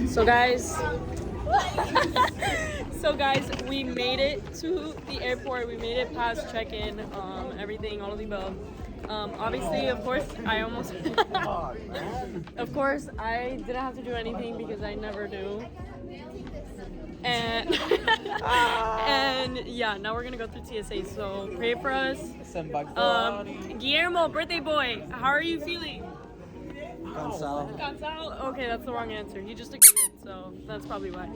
So guys, we made it to the airport. We made it past check-in, everything, all of the above. Obviously, of course, I almost of course I didn't have to do anything because I never do. And and yeah, now we're gonna go through TSA, so pray for us. Guillermo, birthday boy, how are you feeling? Cansado? Okay, that's the wrong answer. He just agreed, so that's probably why.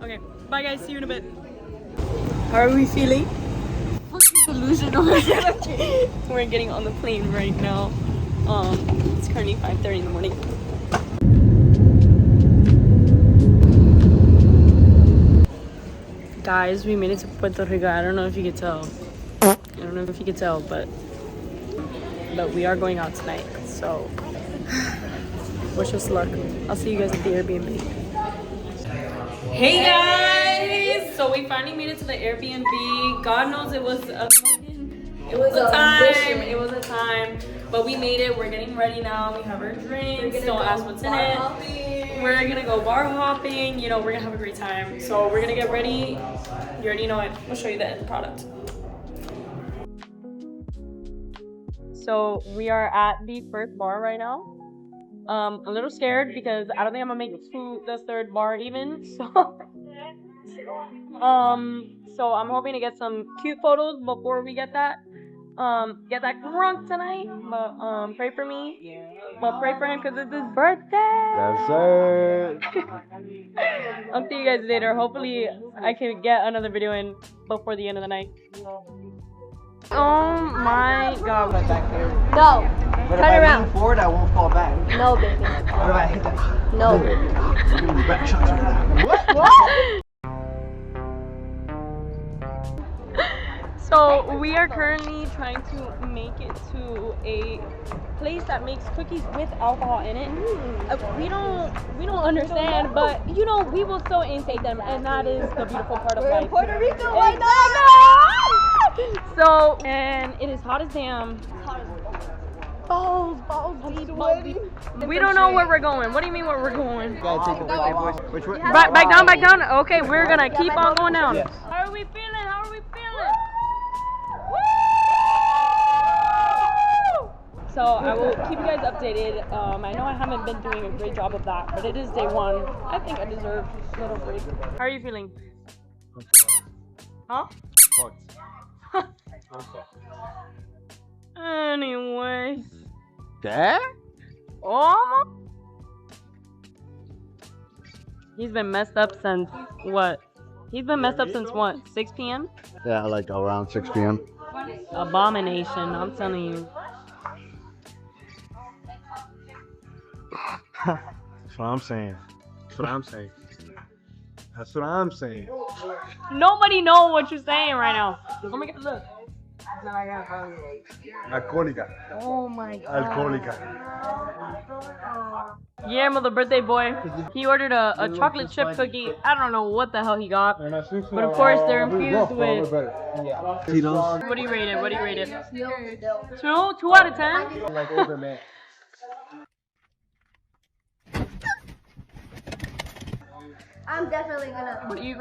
Okay, bye guys, see you in a bit. How are we feeling? Fucking delusional. We're getting on the plane right now. It's currently 5:30 in the morning. Guys, we made it to Puerto Rico. I don't know if you could tell. But we are going out tonight, so wish us luck. I'll see you guys at the Airbnb. Hey guys! So we finally made it to the Airbnb. God knows it was a time. But we made it. We're getting ready now. We have our drinks. Don't ask what's in it. We're gonna go bar hopping. You know, we're gonna have a great time. So we're gonna get ready. You already know it. I'll show you the end product. So we are at the first bar right now. I'm a little scared because I don't think I'm gonna make it to the third bar even. So I'm hoping to get some cute photos before we get that drunk tonight. But pray for me. But pray for him because it's his birthday. That's it. I'll see you guys later. Hopefully I can get another video in before the end of the night. Oh my god. No. But Turn if I around. lean forward, I won't fall back. No, baby. What if I hit that? No, baby. Back shots. What? So we are currently trying to make it to a place that makes cookies with alcohol in it. We don't understand, but you know, we will still intake them, and that is the beautiful part of life. Puerto Rico, why not? So, and it is hot as damn. Balls. We don't know where we're going. What do you mean where we're going? Which way? Back down. Okay, we're gonna keep on going down. Yes. How are we feeling? So I will keep you guys updated. I know I haven't been doing a great job of that, but it is day one. I think I deserve a little break. How are you feeling? Huh? Anyways. Dad? Oh. He's been messed up since what? He's been messed up since what? 6 p.m.? Yeah, like around 6 p.m. Abomination, I'm telling you. That's what I'm saying. Nobody knows what you're saying right now. Oh my god, look. Alcohólica. Oh my god. Alcohólica. Guillermo, the birthday boy, he ordered a chocolate chip cookie. I don't know what the hell he got, but of course they're infused with. Tito's. What do you rate it? 2 out of 10. Like older man. I'm definitely gonna. What do you,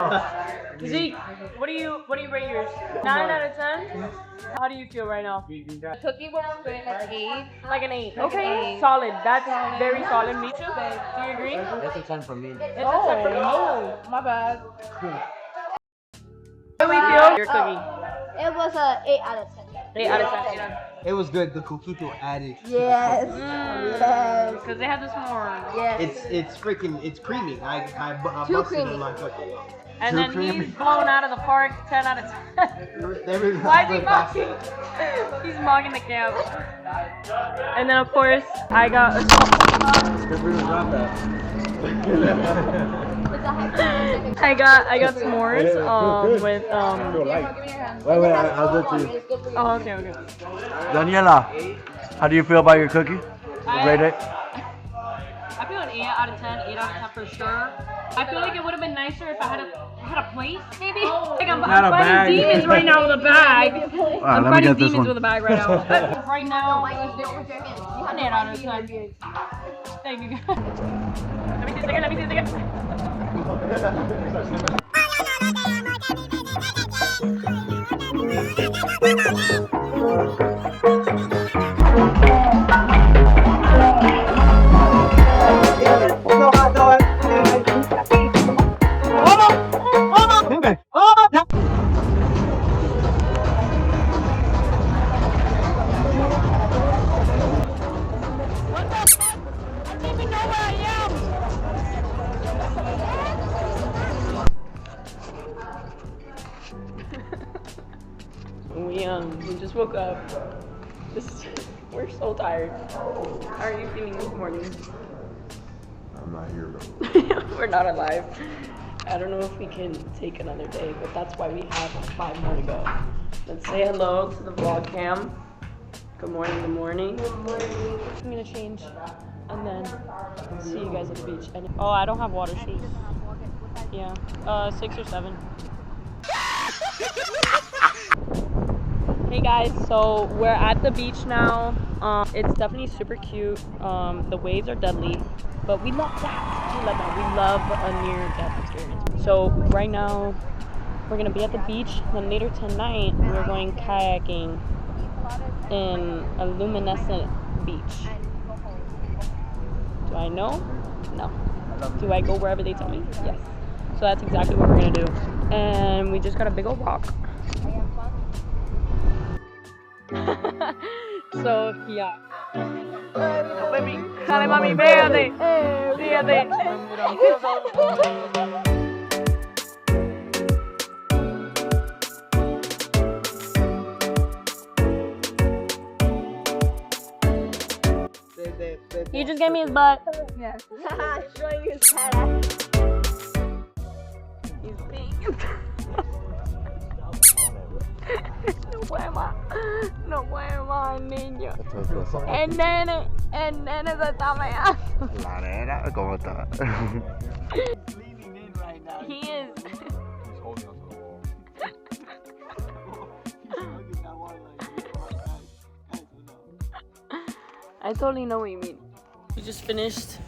Zeke? What do you rate yours? 9 out of 10. How do you feel right now? The cookie was like an 8. Like an 8. Okay, solid. That's very solid. Me too. Do you agree? That's a 10 for me. It's a 10 for me. Oh, my bad. How do we feel? Your cookie. It was a 8 out of 10. 8 out of 10. It was good. The coquito added. Yes. Yes. Because they have this more. Yes. It's creamy. I Too busted creamy. in my cookie. And Too then creamy. he's blown out of the park. 10 out of 10. Why is he mocking? He's mocking the camp. And then of course I got a I got s'mores with Wait, I'll do it to you. Oh, okay. Daniela, how do you feel about your cookie? Rate it. I feel an 8 out of 10, 8 out of 10 for sure. I feel like it would have been nicer if I had a plate, maybe. Like I'm Not a fighting bag. demons right now with a bag. I'm let me fighting get this demons one. with a bag right now. Right now, an 8 out of 10. Thank you guys. Let me see a second. We just woke up. We're so tired. How are you feeling this morning? I'm not here, bro. We're not alive. I don't know if we can take another day, but that's why we have 5 more to go. Let's say hello to the vlog cam. Good morning, good morning. Good morning. I'm gonna change and then see you guys at the beach. Oh, I don't have water shoes. Yeah, 6 or 7. Hey guys, so we're at the beach now. It's definitely super cute. The waves are deadly, but we love that. We love a near-death experience. So right now, we're gonna be at the beach. Then later tonight, we're going kayaking in a luminescent beach. Do I know? No. Do I go wherever they tell me? Yes. So that's exactly what we're gonna do. And we just got a big old rock. So, yeah. Dale, mami, pégate. Fíjate. He just gave me his butt. Yes. Showing his head. He's pink. No puede más, niño. El nene se está meando. La nena, ¿cómo está? He is. He's holding on to the wall. I totally know what you mean. We just finished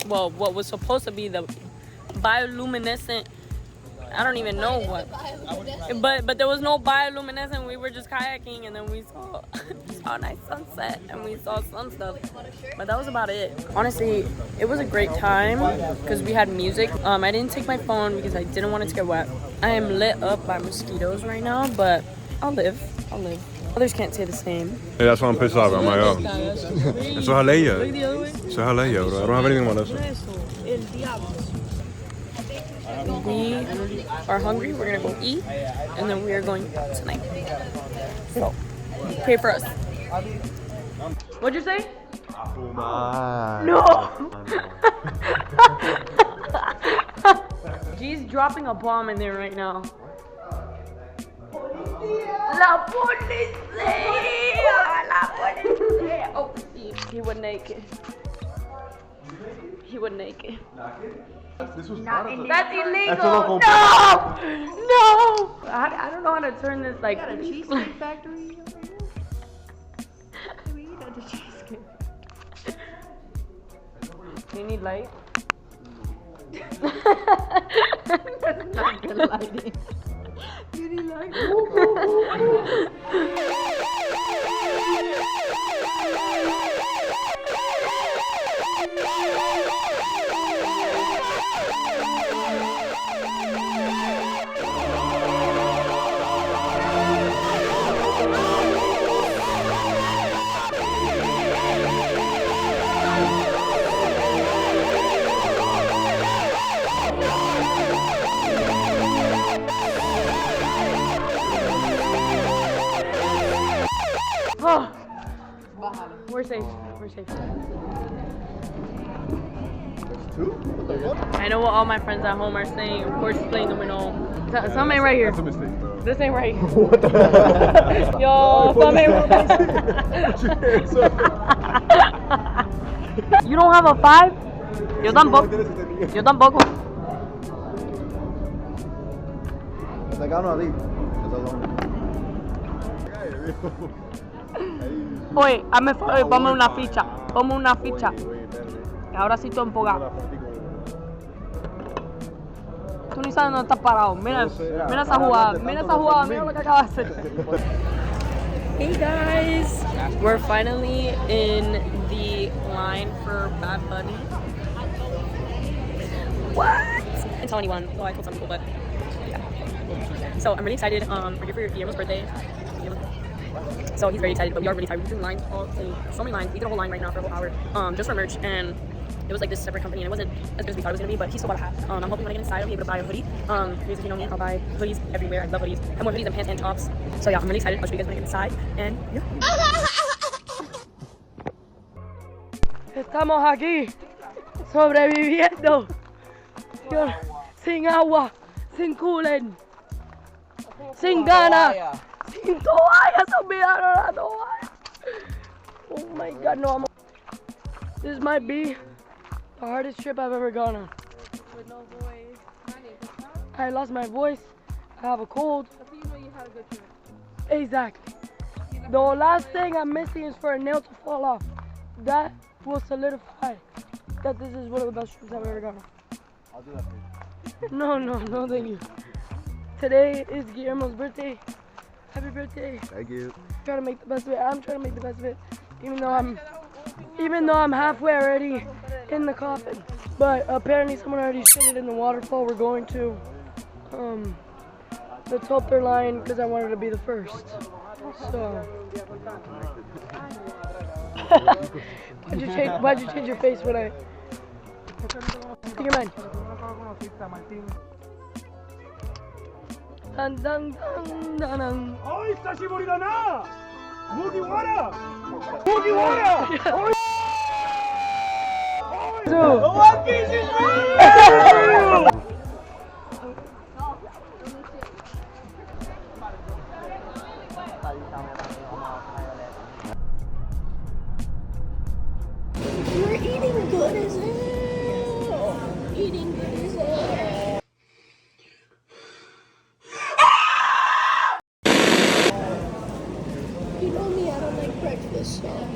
what was supposed to be the bioluminescent. I don't even know what, but there was no bioluminescent. We were just kayaking, and then we saw a nice sunset, and we saw some stuff, but that was about it. Honestly, it was a great time because we had music. I didn't take my phone because I didn't want it to get wet. I am lit up by mosquitoes right now, but I'll live. Others can't say the same. Hey, that's why I'm pissed off. I'm like, oh. Eso es Aleya. Eso es Aleya, bro. I don't have anything about this. We are hungry. We're gonna go eat, and then we are going out tonight. So, pray for us. What'd you say? No. G's dropping a bomb in there right now. La policía! La policía! Oh, he was naked. He was naked. This was That's illegal. No! I don't know how to turn this like. Got a cheesecake factory over here. We eat at the cheesecake. Do you need light? That's not good lighting. You need light? Oh, we're safe. We're safe. I know what all my friends at home are saying. Of course, playing domino. Some ain't right here. That's a mistake, bro. This ain't right here. Yo, some ain't right. You don't have a 5? Yo tampoco. Yo tampoco. Sacaron a ti. Ahí. Oye, ponme una ficha. Ponme una ficha. Ahora sí estoy empolgado. Tú ni sabes dónde estás parado. Mira esa jugada. Mira esa jugada. Mira lo que acabas de hacer. Hey guys, we're finally in the line for Bad Bunny. What? I didn't tell anyone. Well, I told some people, but yeah. So I'm really excited. We're here for Guillermo's birthday. So he's very excited, but we are really tired. We've been in lines all day. So many lines. We did a whole line right now for a whole hour, just for merch, and it was like this separate company, and it wasn't as good as we thought it was gonna be. But he's still got a hat. I'm hoping when I get inside, I'll be able to buy a hoodie. Because if you know me, I'll buy hoodies everywhere. I love hoodies. I have more hoodies than pants and tops. So yeah, I'm really excited. I'll show you guys when I get inside, and yeah. Estamos aquí sobreviviendo sin agua, sin cooler, sin ganas, sin toallas. Se olvidaron la toalla. Oh my god, no. This might be the hardest trip I've ever gone on. With no voice. I lost my voice. I have a cold. So you know you had a good trip. Exactly. The last thing I'm missing is for a nail to fall off. That will solidify that this is one of the best trips I've ever gone on. I'll do that for you. No, thank you. Today is Guillermo's birthday. Happy birthday. Thank you. Trying to make the best of it. I'm trying to make the best of it, even though I'm halfway already in the coffin. But apparently someone already shitted in the waterfall. We're going to the 12th line because I wanted to be the first. So why'd you change your face when I Take your man. Dun dun dun dun dun. Oi, sashibori da na! Mugiwara! Mugiwara! One Piece is real! We're eating good as hell. Eating good as hell. You know me, I don't like breakfast, so.